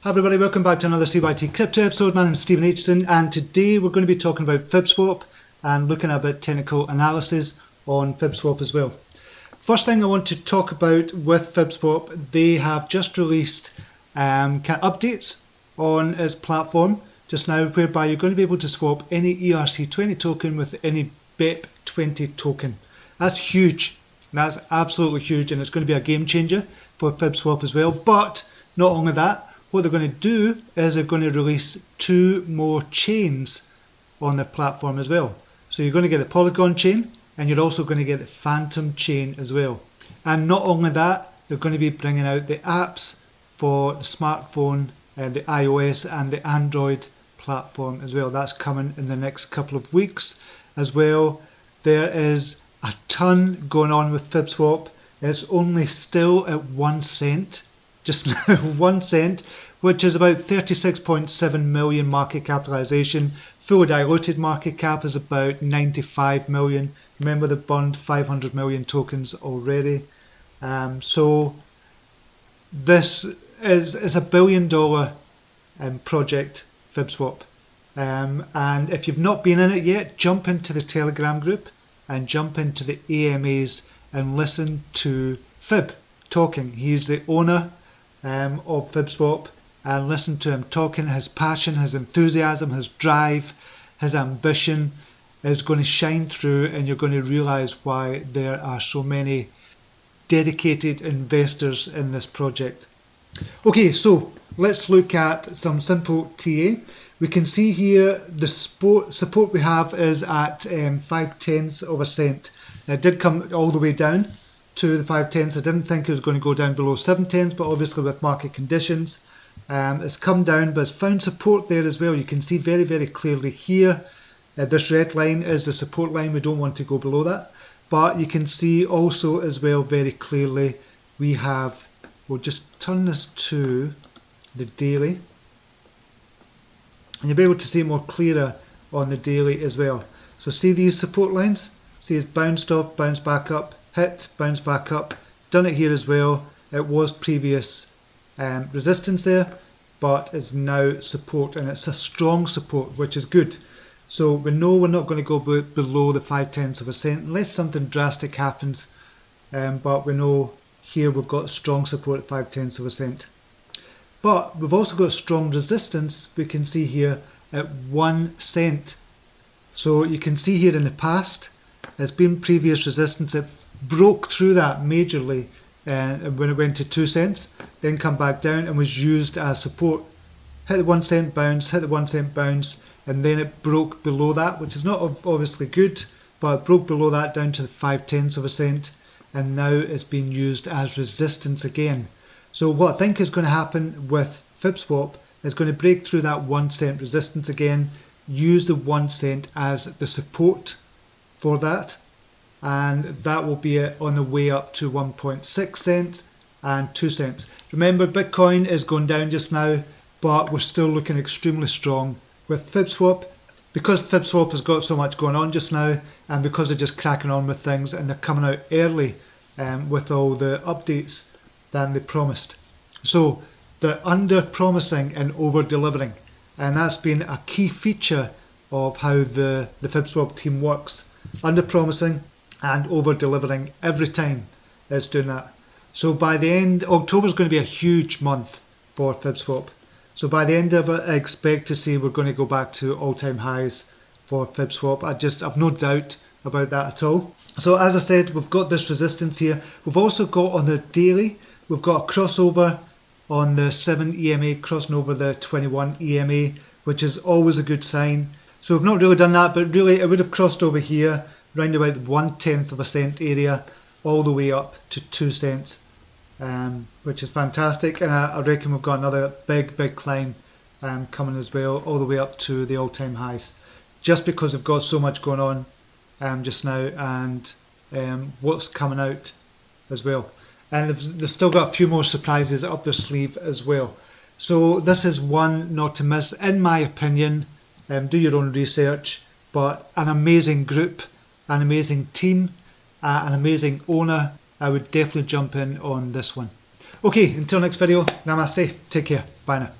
Hi everybody, welcome back to another CYT-Crypto episode. My name is Stephen Aitchison and today we're going to be talking about FibSwap and looking at a bit technical analysis on FibSwap as well. First thing I want to talk about with FibSwap, they have just released kind of updates on its platform just now, whereby you're going to be able to swap any ERC20 token with any BEP20 token. That's huge. That's absolutely huge, and it's going to be a game changer for FibSwap as well. But not only that, what they're going to do is they're going to release 2 more chains on the platform as well. So you're going to get the Polygon chain and you're also going to get the Phantom chain as well. And not only that, they're going to be bringing out the apps for the smartphone, the iOS and the Android platform as well. That's coming in the next couple of weeks as well. There is a ton going on with FibSwap. It's only still at 1 cent. Just now 1 cent, which is about 36.7 million market capitalization. Fully diluted market cap is about 95 million. Remember, they've burned 500 million tokens already. So this is a $1 billion project, FibSwap. And if you've not been in it yet, jump into the Telegram group and jump into the AMAs and listen to Fib talking. He's the owner of FibSwap, and listen to him talking. His passion, his enthusiasm, his drive, his ambition is going to shine through, and you're going to realise why there are so many dedicated investors in this project. Okay, so let's look at some simple TA. We can see here the support we have is at 5/10 of a cent. It did come all the way down to the 5/10. I didn't think it was going to go down below 7/10, but obviously with market conditions, it's come down, but it's found support there as well. You can see very, very clearly here. This red line is the support line. We don't want to go below that, but you can see also as well very clearly we have, we'll just turn this to the daily, and you'll be able to see more clearer on the daily as well. So see these support lines? See it's bounced off, bounced back up, hit, bounce back up, done it here as well. It was previous resistance there, but it's now support, and it's a strong support, which is good. So we know we're not going to go below the 5/10 of a cent unless something drastic happens, but we know here we've got strong support at 5/10 of a cent. But we've also got strong resistance, we can see here at 1 cent. So you can see here in the past, there's been previous resistance. It broke through that majorly when it went to 2 cents, then come back down and was used as support. Hit the 1 cent bounce, hit the 1 cent bounce, and then it broke below that, which is not obviously good, but it broke below that down to the 5/10 of a cent, and now it's being used as resistance again. So what I think is going to happen with FibSwap is going to break through that 1 cent resistance again, use the 1 cent as the support for that, and that will be on the way up to 1.6 cents and 2 cents. Remember, Bitcoin is going down just now, but we're still looking extremely strong with FibSwap. Because FibSwap has got so much going on just now, and because they're just cracking on with things and they're coming out early with all the updates than they promised. So they're under promising and over delivering, and that's been a key feature of how the FibSwap team works. Under promising and over delivering every time it's doing that. So by the end, October is going to be a huge month for FibSwap. So by the end of it, I expect to see we're going to go back to all-time highs for FibSwap. I've no doubt about that at all. So as I said, we've got this resistance here. We've also got on the daily, we've got a crossover on the 7 EMA crossing over the 21 EMA, which is always a good sign. So we've not really done that, but really it would have crossed over here round about 1/10 of a cent area all the way up to 2 cents, which is fantastic. And I reckon we've got another big climb coming as well, all the way up to the all-time highs, just because we've got so much going on just now, and what's coming out as well. And they've still got a few more surprises up their sleeve as well. So this is one not to miss, in my opinion. Do your own research, but an amazing group, an amazing team, an amazing owner. I would definitely jump in on this one. Okay, until next video, namaste, take care, bye now.